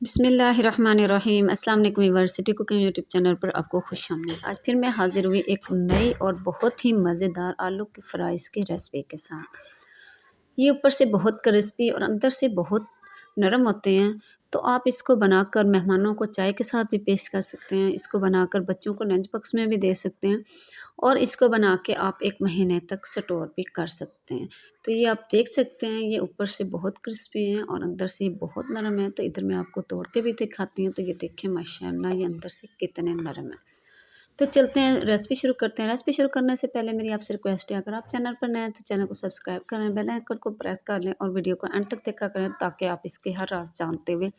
बिस्मिल्लाहिर्रहमानिर्रहीम। अस्सलाम वालेकुम यूनिवर्सिटी कुकिंग यूट्यूब चैनल पर आपको खुशामदीद। आज फिर मैं हाज़िर हुई एक नई और बहुत ही मज़ेदार आलू की फ्राइज़ की रेसिपी के साथ। ये ऊपर से बहुत क्रिस्पी और अंदर से बहुत नरम होते हैं। तो आप इसको बनाकर मेहमानों को चाय के साथ भी पेश कर सकते हैं। इसको बनाकर बच्चों को लंच बॉक्स में भी दे सकते हैं और इसको बना के आप 1 महीने तक स्टोर भी कर सकते हैं। तो ये आप देख सकते हैं, ये ऊपर से बहुत क्रिस्पी हैं और अंदर से बहुत नरम है। तो इधर मैं आपको तोड़ के भी दिखाती हूँ। तो ये देखें माशाल्लाह, ये अंदर से कितने नरम है। तो चलते हैं, रेसिपी शुरू करते हैं। रेसिपी शुरू करने से पहले मेरी आपसे रिक्वेस्ट है, अगर आप चैनल पर नए हैं तो चैनल को सब्सक्राइब करें, बेल आइकन को प्रेस कर लें और वीडियो को एंड तक देखा करें ताकि आप इसके हर राज जानते हुए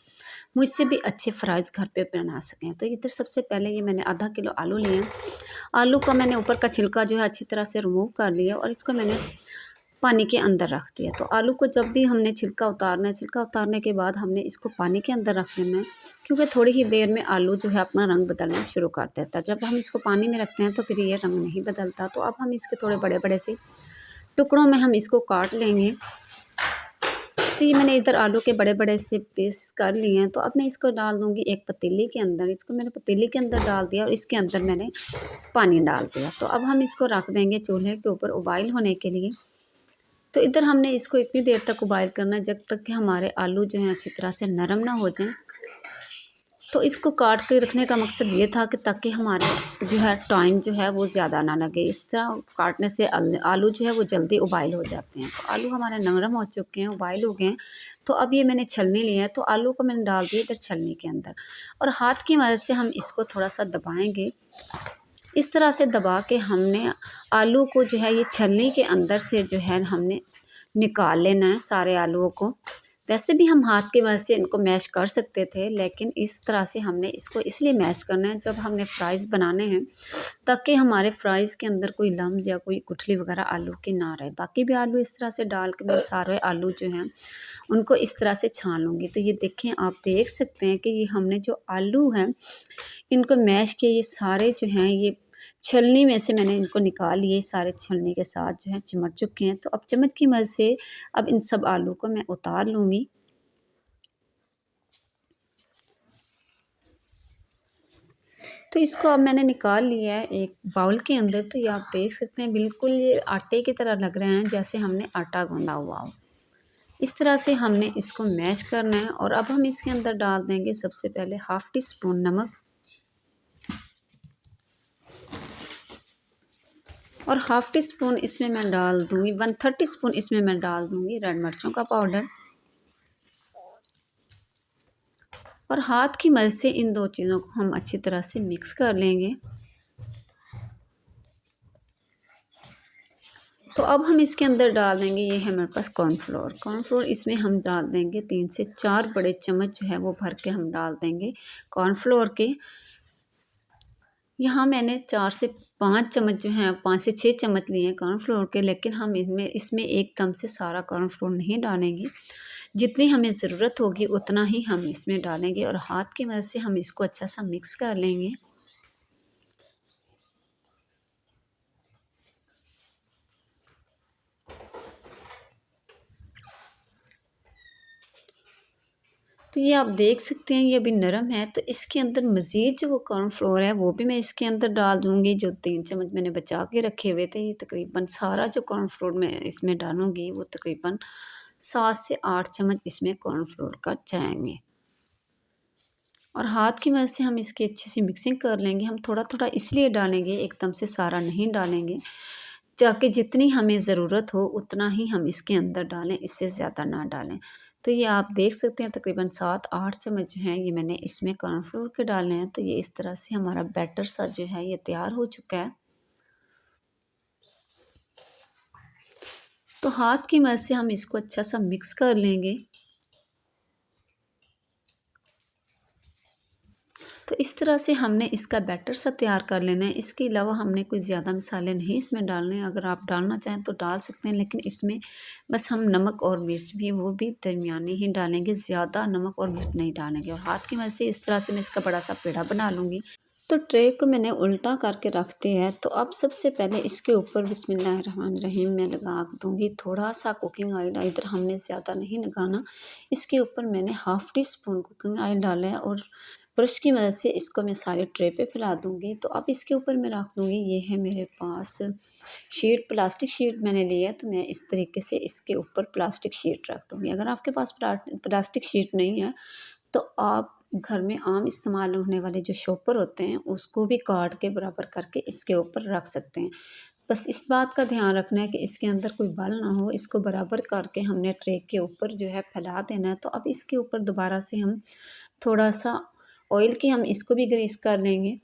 मुझसे भी अच्छे फ्राइज़ घर पे बना सकें। तो इधर सबसे पहले ये मैंने आधा किलो आलू लिए हैं। आलू का मैंने ऊपर का छिलका जो है अच्छी तरह से रिमूव कर लिया और इसको मैंने पानी के अंदर रख दिया। तो आलू को जब भी हमने छिलका उतारना है, छिलका उतारने के बाद हमने इसको पानी के अंदर रख देना है, क्योंकि थोड़ी ही देर में आलू जो है अपना रंग बदलना शुरू कर देता है। जब हम इसको पानी में रखते हैं तो फिर ये रंग नहीं बदलता। तो अब हम इसके थोड़े बड़े बड़े से टुकड़ों में हम इसको काट लेंगे। तो ये मैंने इधर आलू के बड़े बड़े से पीस कर लिए हैं। तो अब मैं इसको डाल दूँगी एक पतीली के अंदर। इसको मैंने पतीली के अंदर डाल दिया और इसके अंदर मैंने पानी डाल दिया। तो अब हम इसको रख देंगे चूल्हे के ऊपर उबाइल होने के लिए। तो इधर हमने इसको इतनी देर तक उबाइल करना है जब तक कि हमारे आलू जो हैं अच्छी तरह से नरम ना हो जाएं। तो इसको काट के रखने का मकसद ये था कि ताकि हमारे जो है टाइम जो है वो ज़्यादा ना लगे। इस तरह काटने से आलू जो है वो जल्दी उबाइल हो जाते हैं। तो आलू हमारे नरम हो चुके हैं, उबाइल हो गए हैं। तो अब ये मैंने छलनी लिया है, तो आलू को मैंने डाल दिया इधर छलनी के अंदर और हाथ की मदद से हम इसको थोड़ा सा दबाएँगे। इस तरह से दबा के हमने आलू को जो है ये छलनी के अंदर से जो है हमने निकाल लेना है सारे आलूओं को। वैसे भी हम हाथ की मदद से इनको मैश कर सकते थे, लेकिन इस तरह से हमने इसको इसलिए मैश करना है जब हमने फ्राइज़ बनाने हैं ताकि हमारे फ्राइज़ के अंदर कोई लम्स या कोई गुठली वगैरह आलू की ना रहे। बाकी भी आलू इस तरह से डाल के मैं सारे आलू जो हैं उनको इस तरह से छान लूँगी। तो ये देखें, आप देख सकते हैं कि ये हमने जो आलू हैं इनको मैश किए, ये सारे जो हैं ये छलनी में से मैंने इनको निकाल लिए, सारे छलनी के साथ जो है चिमट चुके हैं। तो अब चम्मच की मदद से अब इन सब आलू को मैं उतार लूँगी। तो इसको अब मैंने निकाल लिया है एक बाउल के अंदर। तो ये आप देख सकते हैं बिल्कुल ये आटे की तरह लग रहे हैं, जैसे हमने आटा गूँधा हुआ हो। इस तरह से हमने इसको मैश करना है और अब हम इसके अंदर डाल देंगे सबसे पहले हाफ़ टी स्पून नमक और हाफ़ टी स्पून इसमें मैं डाल दूँगी 1/3 टीस्पून इसमें मैं डाल दूँगी रेड मिर्चों का पाउडर। और हाथ की मदद से इन दो चीज़ों को हम अच्छी तरह से मिक्स कर लेंगे। तो अब हम इसके अंदर डाल देंगे, ये है मेरे पास कॉर्नफ्लोर। कॉर्नफ्लोर इसमें हम डाल देंगे 3 से 4 बड़े चम्मच जो है वो भर के हम डाल देंगे कॉर्नफ्लोर के। यहाँ मैंने 4 से 5 चम्मच जो हैं 5 से 6 चम्मच लिए हैं कॉर्नफ्लोर के, लेकिन हम इसमें एकदम से सारा कॉर्नफ्लोर नहीं डालेंगे। जितनी हमें ज़रूरत होगी उतना ही हम इसमें डालेंगे और हाथ की मदद से हम इसको अच्छा सा मिक्स कर लेंगे। तो ये आप देख सकते हैं ये अभी नरम है। तो इसके अंदर मज़ीद जो वो कॉर्नफ्लोर है वो भी मैं इसके अंदर डाल दूँगी। जो 3 चम्मच मैंने बचा के रखे हुए थे, ये तकरीबन सारा जो कॉर्नफ्लोर मैं इसमें डालूँगी वो तकरीबन 7 से 8 चम्मच इसमें कॉर्नफ्लोर का जाएँगे। और हाथ की मदद से हम इसकी अच्छी सी मिक्सिंग कर लेंगे। हम थोड़ा थोड़ा इसलिए डालेंगे, एकदम से सारा नहीं डालेंगे, ताकि जितनी हमें ज़रूरत हो उतना ही हम इसके अंदर डालें, इससे ज़्यादा ना डालें। तो ये आप देख सकते हैं तकरीबन 7-8 चम्मच जो हैं ये मैंने इसमें कॉर्नफ्लोर के डालने हैं। तो ये इस तरह से हमारा बैटर सा जो है ये तैयार हो चुका है। तो हाथ की मदद से हम इसको अच्छा सा मिक्स कर लेंगे। तो इस तरह से हमने इसका बैटर सा तैयार कर लेना है। इसके अलावा हमने कोई ज़्यादा मसाले नहीं इसमें डालने हैं। अगर आप डालना चाहें तो डाल सकते हैं, लेकिन इसमें बस हम नमक और मिर्च भी वो भी दरमियानी ही डालेंगे, ज़्यादा नमक और मिर्च नहीं डालेंगे। और हाथ की मदद से इस तरह से मैं इसका बड़ा सा पेड़ा बना लूँगी। तो ट्रे को मैंने उल्टा करके रख दिया है। तो अब सबसे पहले इसके ऊपर बिस्मिल्लाहिर्रहमानिर्रहीम मैं लगा दूँगी थोड़ा सा कुकिंग ऑयल। इधर हमने ज़्यादा नहीं लगाना। इसके ऊपर मैंने half tea spoon cooking oil डाला है और ब्रश की मदद से इसको मैं सारे ट्रे पे फैला दूँगी। तो अब इसके ऊपर मैं रख दूँगी, ये है मेरे पास शीट, प्लास्टिक शीट मैंने लिया है। तो मैं इस तरीके से इसके ऊपर प्लास्टिक शीट रख दूँगी। अगर आपके पास प्लास्टिक शीट नहीं है तो आप घर में आम इस्तेमाल होने वाले जो शॉपर होते हैं उसको भी काट के बराबर करके इसके ऊपर रख सकते हैं। बस इस बात का ध्यान रखना है कि इसके अंदर कोई बल ना हो। इसको बराबर करके हमने ट्रे के ऊपर जो है फैला देना है। तो अब इसके ऊपर दोबारा से हम थोड़ा सा ऑयल की हम इसको भी ग्रीस कर लेंगे।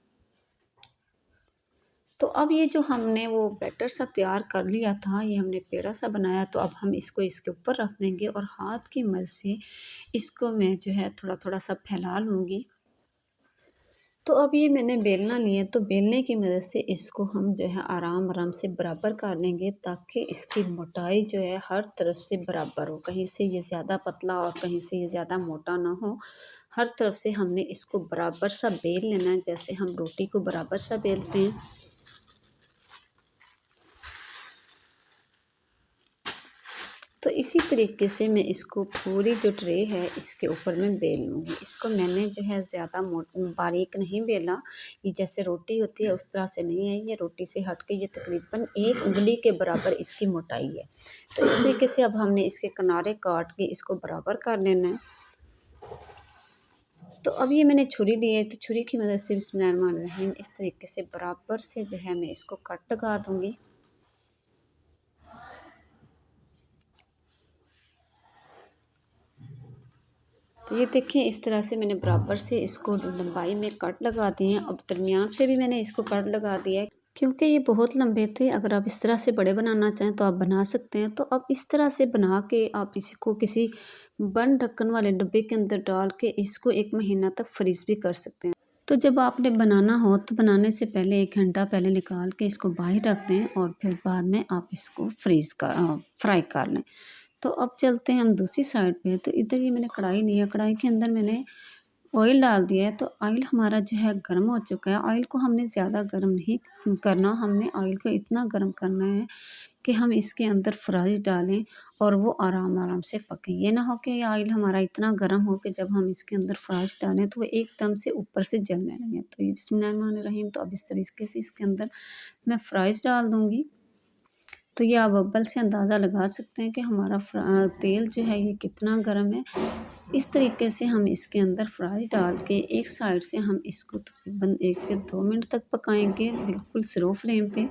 तो अब ये जो हमने वो बैटर सा तैयार कर लिया था, ये हमने पेड़ा सा बनाया, तो अब हम इसको इसके ऊपर रख देंगे और हाथ की मदद से इसको मैं जो है थोड़ा थोड़ा सा फैला लूँगी। तो अब ये मैंने बेलना लिया, तो बेलने की मदद से इसको हम जो है आराम आराम से बराबर कर लेंगे ताकि इसकी मोटाई जो है हर तरफ से बराबर हो। कहीं से ये ज़्यादा पतला और कहीं से ये ज़्यादा मोटा ना हो। हर तरफ से हमने इसको बराबर सा बेल लेना है, जैसे हम रोटी को बराबर सा बेलते हैं। तो इसी तरीके से मैं इसको पूरी जो ट्रे है इसके ऊपर मैं बेल लूँगी। इसको मैंने जो है ज़्यादा बारीक नहीं बेला, ये जैसे रोटी होती है उस तरह से नहीं है, ये रोटी से हट के ये तकरीबन 1 उँगली के बराबर इसकी मोटाई है। तो इस तरीके से अब हमने इसके किनारे काट के इसको बराबर कर लेना है। तो अब ये मैंने छुरी ली है, तो छुरी की मदद से बिस्मिल्लाहिर्रहमानिर्रहीम इस तरीके से बराबर से जो है मैं इसको कट लगा दूँगी। तो ये देखिए इस तरह से मैंने बराबर से इसको लंबाई में कट लगा दिए हैं। अब दरमियान से भी मैंने इसको कट लगा दिया है क्योंकि ये बहुत लंबे थे। अगर आप इस तरह से बड़े बनाना चाहें तो आप बना सकते हैं। तो अब इस तरह से बना के आप इसको किसी बंद ढक्कन वाले डब्बे के अंदर डाल के इसको 1 महीना तक फ्रीज़ भी कर सकते हैं। तो जब आपने बनाना हो तो बनाने से पहले 1 घंटा पहले निकाल के इसको बाहर रख दें और फिर बाद में आप इसको फ्राई कर लें। तो अब चलते हैं हम दूसरी साइड पे। तो इधर ये मैंने कढ़ाई ली है, कढ़ाई के अंदर मैंने ऑयल डाल दिया है। तो ऑयल हमारा जो है गर्म हो चुका है। ऑयल को हमने ज़्यादा गर्म नहीं करना, हमने ऑयल को इतना गर्म करना है कि हम इसके अंदर फ्राइज़ डालें और वो आराम आराम से पकें। ये ना हो कि ये ऑयल हमारा इतना गर्म हो कि जब हम इसके अंदर फ्राइज़ डालें तो वो एकदम से ऊपर से जलने लगे। तो ये बिस्मिल्लाहिर्रहमानिर्रहीम, तो अब इस तरीके से इसके अंदर मैं फ्राइज़ डाल दूँगी। तो ये आप बब्बल से अंदाज़ा लगा सकते हैं कि हमारा तेल जो है ये कितना गर्म है। इस तरीके से हम इसके अंदर फ्राई डाल के एक साइड से हम इसको तकरीबन 1 से 2 मिनट तक पकाएंगे, बिल्कुल स्लो फ्लेम पे।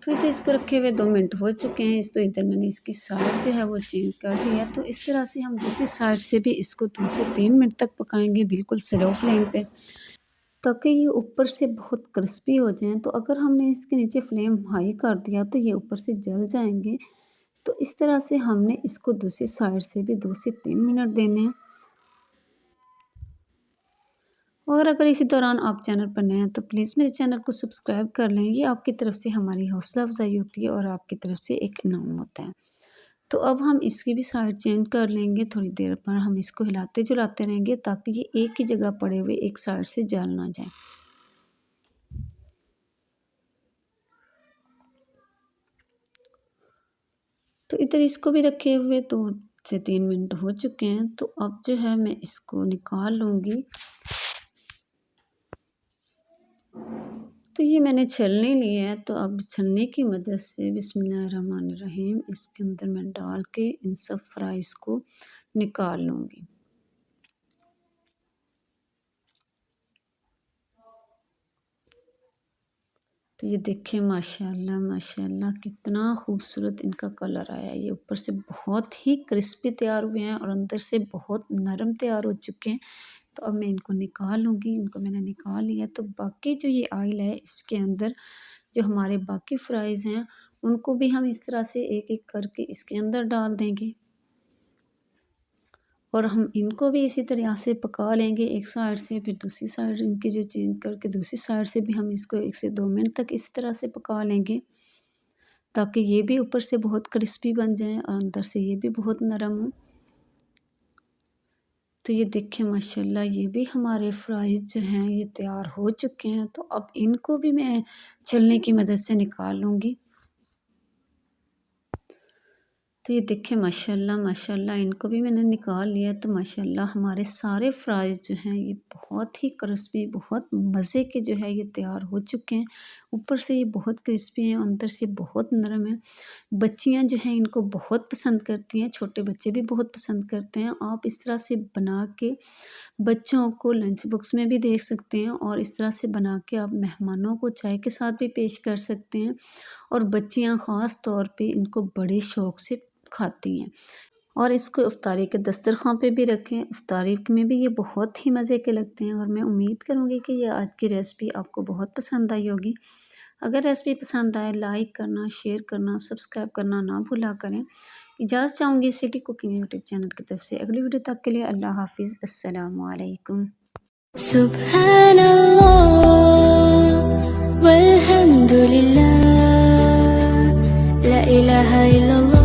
तो इधर इसको रखे हुए 2 मिनट हो चुके हैं। तो इधर मैंने इसकी साइड जो है वो चेंज कर लिया। तो इस तरह से हम दूसरी साइड से भी इसको 2 से 3 मिनट तक पकाएंगे, बिल्कुल स्लो फ्लेम पे, ताकि ये ऊपर से बहुत क्रिस्पी हो जाएँ। तो अगर हमने इसके नीचे फ्लेम हाई कर दिया तो ये ऊपर से जल जाएँगे। तो इस तरह से हमने इसको दूसरी साइड से भी 2 से 3 मिनट देने हैं। और अगर इसी दौरान आप चैनल पर नए हैं तो प्लीज़ मेरे चैनल को सब्सक्राइब कर लें। ये आपकी तरफ से हमारी हौसला अफ़ज़ाई होती है और आपकी तरफ से एक इनाम होता है। तो अब हम इसकी भी साइड चेंज कर लेंगे। थोड़ी देर पर हम इसको हिलाते-जुलाते रहेंगे ताकि ये एक ही जगह पड़े हुए एक साइड से जल ना जाए। तो इधर इसको भी रखे हुए 2 से 3 मिनट हो चुके हैं। तो अब जो है मैं इसको निकाल लूँगी। तो ये मैंने छलनी ली है, तो अब छलनी की मदद से बिस्मिल्लाहिर्रहमानिर्रहीम इसके अंदर मैं डाल के इन सब फ्राइज़ को निकाल लूँगी। तो ये देखिए माशाल्लाह माशाल्लाह कितना खूबसूरत इनका कलर आया है। ये ऊपर से बहुत ही क्रिस्पी तैयार हुए हैं और अंदर से बहुत नरम तैयार हो चुके हैं। तो अब मैं इनको निकाल लूँगी। इनको मैंने निकाल लिया। तो बाकी जो ये ऑयल है इसके अंदर जो हमारे बाकी फ्राइज़ हैं उनको भी हम इस तरह से एक-एक करके इसके अंदर डाल देंगे और हम इनको भी इसी तरह से पका लेंगे एक साइड से, फिर दूसरी साइड इनकी जो चेंज करके दूसरी साइड से भी हम इसको 1 से 2 मिनट तक इसी तरह से पका लेंगे ताकि ये भी ऊपर से बहुत क्रिस्पी बन जाएँ और अंदर से ये भी बहुत नरम हो। तो ये देखिए माशाल्लाह ये भी हमारे फ्राइज़ जो हैं ये तैयार हो चुके हैं। तो अब इनको भी मैं छलनी की मदद से निकाल लूँगी। तो ये देखिए माशाल्लाह माशाल्लाह इनको भी मैंने निकाल लिया। तो माशाल्लाह हमारे सारे फ्राइज़ जो हैं ये बहुत ही क्रिस्पी, बहुत मज़े के जो है ये तैयार हो चुके हैं। ऊपर से ये बहुत क्रिस्पी हैं, अंदर से बहुत नरम है। बच्चियाँ जो हैं इनको बहुत पसंद करती हैं, छोटे बच्चे भी बहुत पसंद करते हैं। आप इस तरह से बना के बच्चों को लंच बॉक्स में भी दे सकते हैं और इस तरह से बना के आप मेहमानों को चाय के साथ भी पेश कर सकते हैं। और बच्चियाँ ख़ास तौर पे इनको बड़े शौक़ से खाती हैं। और इसको इफ्तारी के दस्तरख़्वान पे भी रखें, इफ्तारी में भी ये बहुत ही मज़े के लगते हैं। और मैं उम्मीद करूँगी कि ये आज की रेसिपी आपको बहुत पसंद आई होगी। अगर रेसिपी पसंद आए लाइक करना, शेयर करना, सब्सक्राइब करना ना भूला करें। इजाज़त चाहूँगी सिटी कुकिंग यूट्यूब चैनल की तरफ से। अगली वीडियो तक के लिए अल्लाह हाफ़िज़। अस्सलामु अलैकुम। सुब्हानल्लाह वल्हम्दुलिल्लाह ला इलाहा इल्लल्लाह।